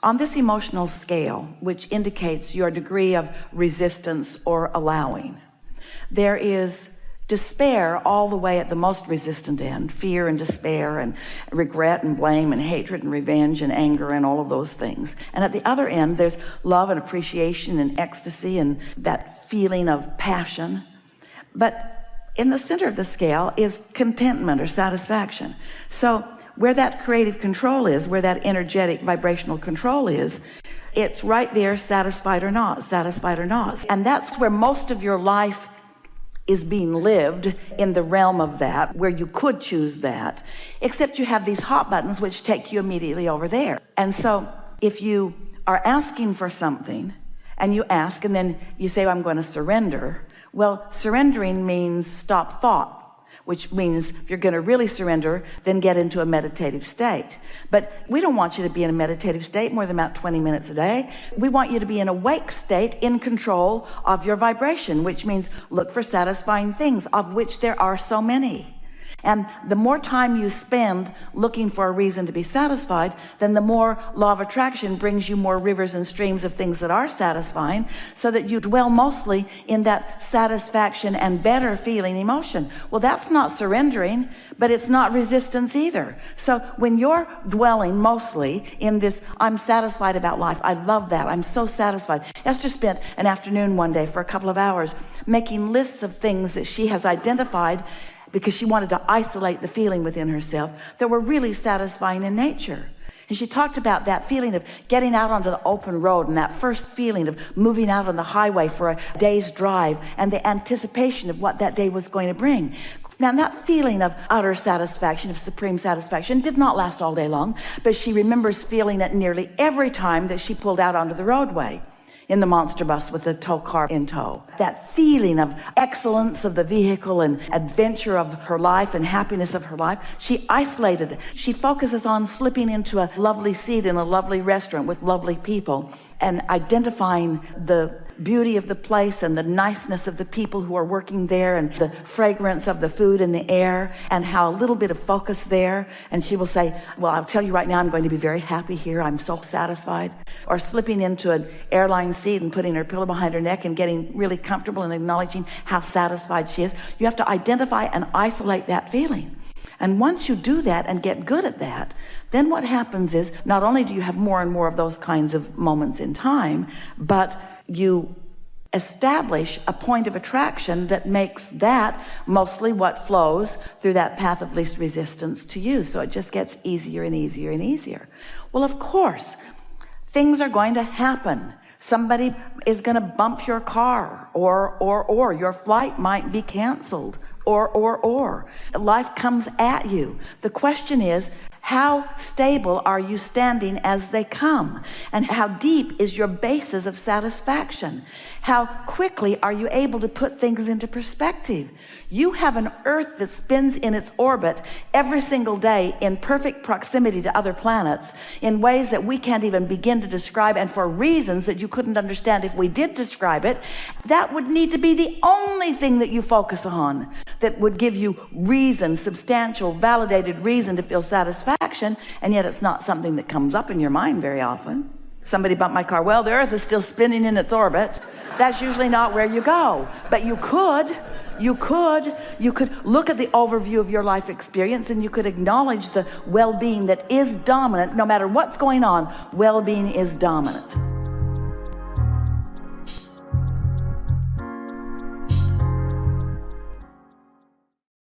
On this emotional scale, which indicates your degree of resistance or allowing, there is despair all the way at the most resistant end, fear and despair and regret and blame and hatred and revenge and anger and all of those things. And at the other end, there's love and appreciation and ecstasy and that feeling of passion. But in the center of the scale is contentment or satisfaction. So where that creative control is, where that energetic vibrational control is, it's right there, satisfied or not, satisfied or not. And that's where most of your life is being lived, in the realm of that, where you could choose that, except you have these hot buttons which take you immediately over there. And so if you are asking for something and you ask and then you say, I'm going to surrender, well, surrendering means stop thought, which means if you're going to really surrender, then get into a meditative state. But we don't want you to be in a meditative state more than about 20 minutes a day. We want you to be in a awake state, in control of your vibration, which means look for satisfying things, of which there are so many. And the more time you spend looking for a reason to be satisfied, then the more law of attraction brings you more rivers and streams of things that are satisfying, so that you dwell mostly in that satisfaction and better feeling emotion. Well, that's not surrendering, but it's not resistance either. So when you're dwelling mostly in this, I'm satisfied about life, I love that, I'm so satisfied. Esther spent an afternoon one day for a couple of hours making lists of things that she has identified, because she wanted to isolate the feeling within herself, that were really satisfying in nature. And she talked about that feeling of getting out onto the open road, and that first feeling of moving out on the highway for a day's drive, and the anticipation of what that day was going to bring. Now, that feeling of utter satisfaction, of supreme satisfaction, did not last all day long, but she remembers feeling it nearly every time that she pulled out onto the roadway in the monster bus with the tow car in tow. That feeling of excellence of the vehicle and adventure of her life and happiness of her life, she isolated it. She focuses on slipping into a lovely seat in a lovely restaurant with lovely people, and identifying the beauty of the place and the niceness of the people who are working there, and the fragrance of the food in the air, and how a little bit of focus there, and she will say, well, I'll tell you right now, I'm going to be very happy here, I'm so satisfied. Or slipping into an airline seat and putting her pillow behind her neck and getting really comfortable and acknowledging how satisfied she is. You have to identify and isolate that feeling. And once you do that and get good at that, then what happens is, not only do you have more and more of those kinds of moments in time, but you establish a point of attraction that makes that mostly what flows through that path of least resistance to you. So it just gets easier and easier and easier. Well, of course, things are going to happen. Somebody is going to bump your car, or your flight might be canceled, or life comes at you. The question is, how stable are you standing as they come? And how deep is your basis of satisfaction? How quickly are you able to put things into perspective? You have an earth that spins in its orbit every single day in perfect proximity to other planets in ways that we can't even begin to describe, and for reasons that you couldn't understand if we did describe it. That would need to be the only thing that you focus on, that would give you reason, substantial, validated reason to feel satisfaction, and yet it's not something that comes up in your mind very often. Somebody bumped my car. Well, the earth is still spinning in its orbit. That's usually not where you go. But you could look at the overview of your life experience, and you could acknowledge the well-being that is dominant. No matter what's going on, well-being is dominant.